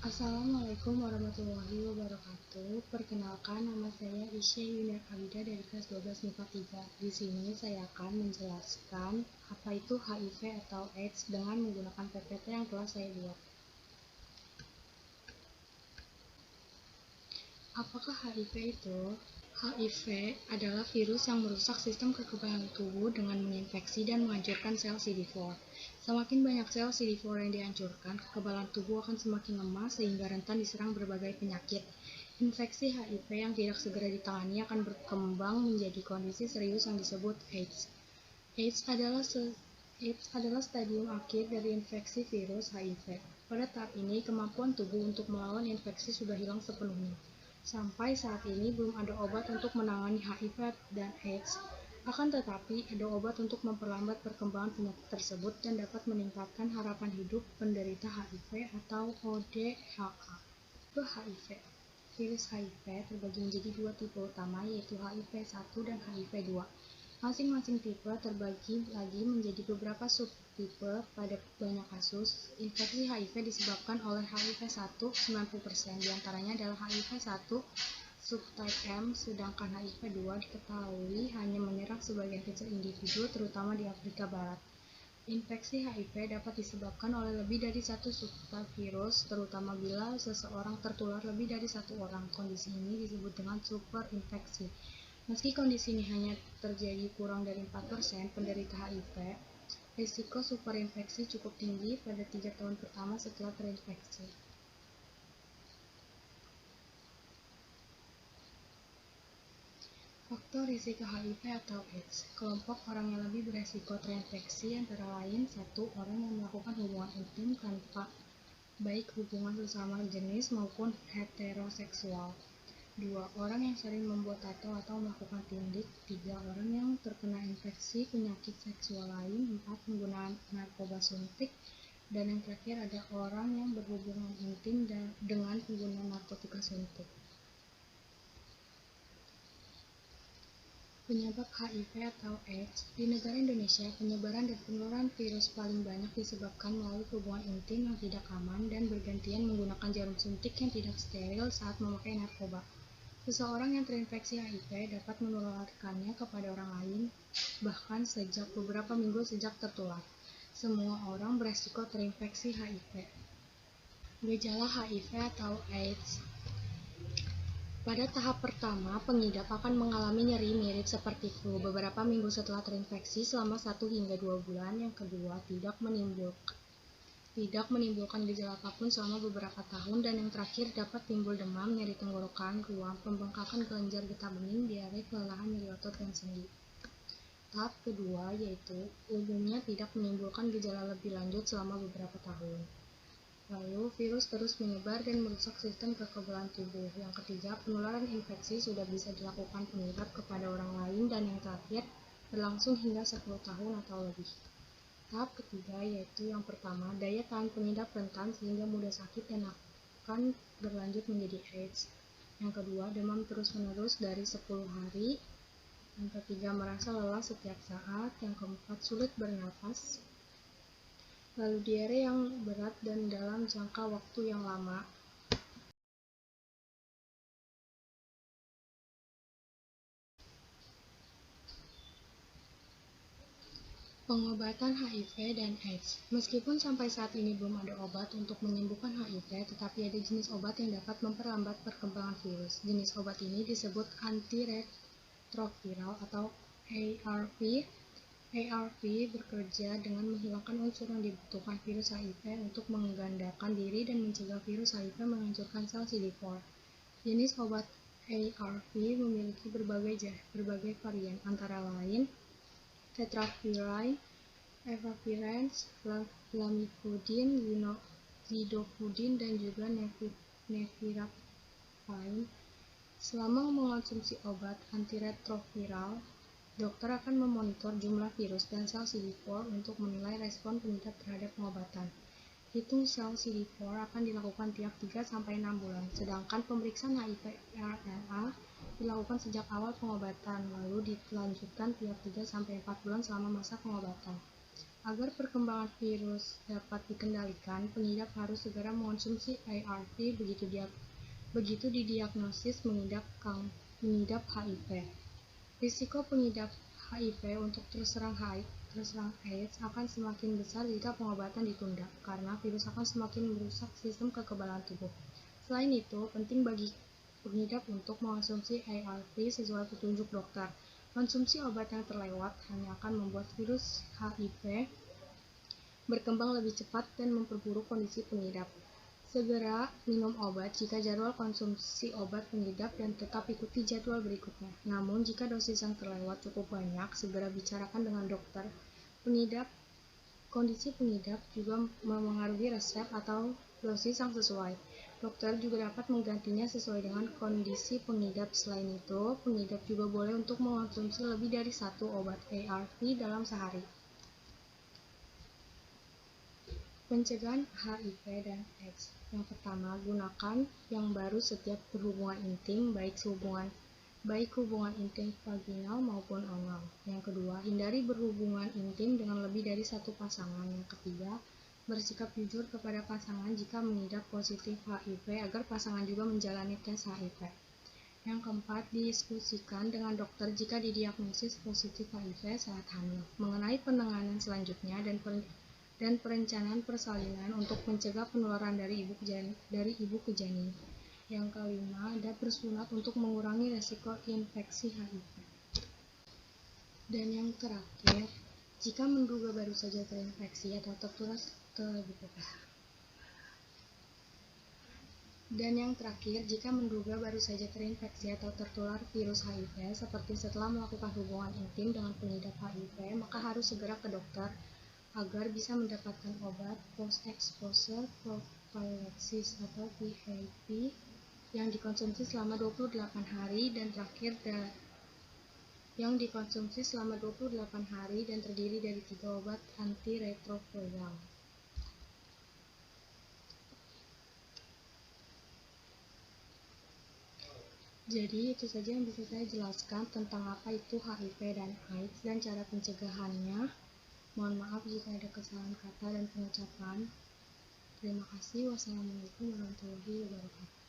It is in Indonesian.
Assalamualaikum warahmatullahi wabarakatuh. Perkenalkan, nama saya Isya Yunar Abida dari kelas 12 MIPA 3. Di sini saya akan menjelaskan apa itu HIV atau AIDS dengan menggunakan PPT yang telah saya buat. Apakah HIV itu? HIV adalah virus yang merusak sistem kekebalan tubuh dengan menginfeksi dan menghancurkan sel CD4. Semakin banyak sel CD4 yang dihancurkan, kekebalan tubuh akan semakin lemah sehingga rentan diserang berbagai penyakit. Infeksi HIV yang tidak segera ditangani akan berkembang menjadi kondisi serius yang disebut AIDS. AIDS adalah stadium akhir dari infeksi virus HIV. Pada tahap ini, kemampuan tubuh untuk melawan infeksi sudah hilang sepenuhnya. Sampai saat ini belum ada obat untuk menangani HIV dan AIDS. Akan tetapi, ada obat untuk memperlambat perkembangan penyakit tersebut dan dapat meningkatkan harapan hidup penderita HIV atau ODHA. Tipe HIV. Virus HIV terbagi menjadi dua tipe utama, yaitu HIV-1 dan HIV-2. Masing-masing tipe terbagi lagi menjadi beberapa subtipe. Pada banyak kasus, infeksi HIV disebabkan oleh HIV-1, 90% diantaranya adalah HIV-1 subtype M, sedangkan HIV-2 diketahui hanya menyerang sebagian kecil individu, terutama di Afrika Barat. Infeksi HIV dapat disebabkan oleh lebih dari satu subtype virus, terutama bila seseorang tertular lebih dari satu orang. Kondisi ini disebut dengan superinfeksi. Meski kondisi ini hanya terjadi kurang dari 4% penderita HIV, risiko superinfeksi cukup tinggi pada 3 tahun pertama setelah terinfeksi. Faktor risiko HIV atau AIDS. Kelompok orang yang lebih beresiko terinfeksi antara lain: 1. Orang yang melakukan hubungan intim tanpa baik hubungan sesama jenis maupun heteroseksual. 2. Orang yang sering membuat tato atau melakukan tindik. 3. Orang yang terkena infeksi penyakit seksual lain. 4. Penggunaan narkoba suntik. Dan yang terakhir ada orang yang berhubungan intim dengan pengguna narkotika suntik. Penyebab HIV atau AIDS. Di negara Indonesia, penyebaran dan penularan virus paling banyak disebabkan melalui hubungan intim yang tidak aman dan bergantian menggunakan jarum suntik yang tidak steril saat memakai narkoba. Seseorang yang terinfeksi HIV dapat menularkannya kepada orang lain bahkan sejak beberapa minggu sejak tertular. Semua orang beresiko terinfeksi HIV. Gejala HIV atau AIDS. Pada tahap pertama, pengidap akan mengalami nyeri mirip seperti flu beberapa minggu setelah terinfeksi selama 1 hingga 2 bulan. Yang kedua, tidak menimbulkan gejala apapun selama beberapa tahun. Dan yang terakhir, dapat timbul demam, nyeri tenggorokan, ruam, pembengkakan kelenjar getah bening, diare, kelelahan, nyeri otot, dan sendi. Tahap kedua yaitu umumnya tidak menimbulkan gejala lebih lanjut selama beberapa tahun. Lalu, virus terus menyebar dan merusak sistem kekebalan tubuh. Yang ketiga, penularan infeksi sudah bisa dilakukan pengidap kepada orang lain. Dan yang terakhir, berlangsung hingga 10 tahun atau lebih. Tahap ketiga yaitu yang pertama, daya tahan pengidap rentan sehingga mudah sakit dan akan berlanjut menjadi AIDS. Yang kedua, demam terus-menerus dari 10 hari. Yang ketiga, merasa lelah setiap saat. Yang keempat, sulit bernapas. Lalu diare yang berat dan dalam jangka waktu yang lama. Pengobatan HIV dan AIDS. Meskipun sampai saat ini belum ada obat untuk menyembuhkan HIV, tetapi ada jenis obat yang dapat memperlambat perkembangan virus. Jenis obat ini disebut antiretroviral atau ARV. ARV bekerja dengan menghilangkan unsur yang dibutuhkan virus HIV untuk menggandakan diri dan mencegah virus HIV menghancurkan sel CD4. Jenis obat ARV memiliki berbagai varian, antara lain tetravalent, efavirenz, lamivudin, zidovudin, dan juga nevirapine. Selama mengonsumsi obat antiretroviral, dokter akan memonitor jumlah virus dan sel CD4 untuk menilai respon pengidap terhadap pengobatan. Hitung sel CD4 akan dilakukan tiap 3-6 bulan, sedangkan pemeriksaan HIV-RNA dilakukan sejak awal pengobatan, lalu dilanjutkan tiap 3-4 bulan selama masa pengobatan. Agar perkembangan virus dapat dikendalikan, pengidap harus segera mengonsumsi ARV begitu didiagnosis mengidap HIV. Risiko pengidap HIV untuk terserang AIDS akan semakin besar jika pengobatan ditunda, karena virus akan semakin merusak sistem kekebalan tubuh. Selain itu, penting bagi pengidap untuk mengonsumsi ARV sesuai petunjuk dokter. Konsumsi obat yang terlewat hanya akan membuat virus HIV berkembang lebih cepat dan memperburuk kondisi pengidap. Segera minum obat jika jadwal konsumsi obat pengidap dan tetap ikuti jadwal berikutnya. Namun, jika dosis yang terlewat cukup banyak, segera bicarakan dengan dokter. Kondisi pengidap juga memengaruhi resep atau dosis yang sesuai. Dokter juga dapat menggantinya sesuai dengan kondisi pengidap. Selain itu, pengidap juga boleh untuk mengonsumsi lebih dari satu obat ARV dalam sehari. Pencegahan HIV dan AIDS. Yang pertama, gunakan yang baru setiap berhubungan intim, baik hubungan intim vaginal maupun anal. Yang kedua, hindari berhubungan intim dengan lebih dari satu pasangan. Yang ketiga, bersikap jujur kepada pasangan jika mengidap positif HIV agar pasangan juga menjalani tes HIV. Yang keempat, diskusikan dengan dokter jika didiagnosis positif HIV saat hamil mengenai penanganan selanjutnya dan perencanaan persalinan untuk mencegah penularan dari ibu ke janin. Yang kelima, ada bersunat untuk mengurangi resiko infeksi HIV. Dan yang terakhir, jika menduga baru saja terinfeksi atau tertular virus HIV seperti setelah melakukan hubungan intim dengan pengidap HIV, maka harus segera ke dokter agar bisa mendapatkan obat post-exposure prophylaxis atau PAP yang dikonsumsi selama 28 hari dan terdiri dari 3 obat antiretroviral. Jadi itu saja yang bisa saya jelaskan tentang apa itu HIV dan AIDS dan cara pencegahannya. Mohon maaf jika ada kesalahan kata dan pengucapan. Terima kasih. Wassalamualaikum warahmatullahi wabarakatuh.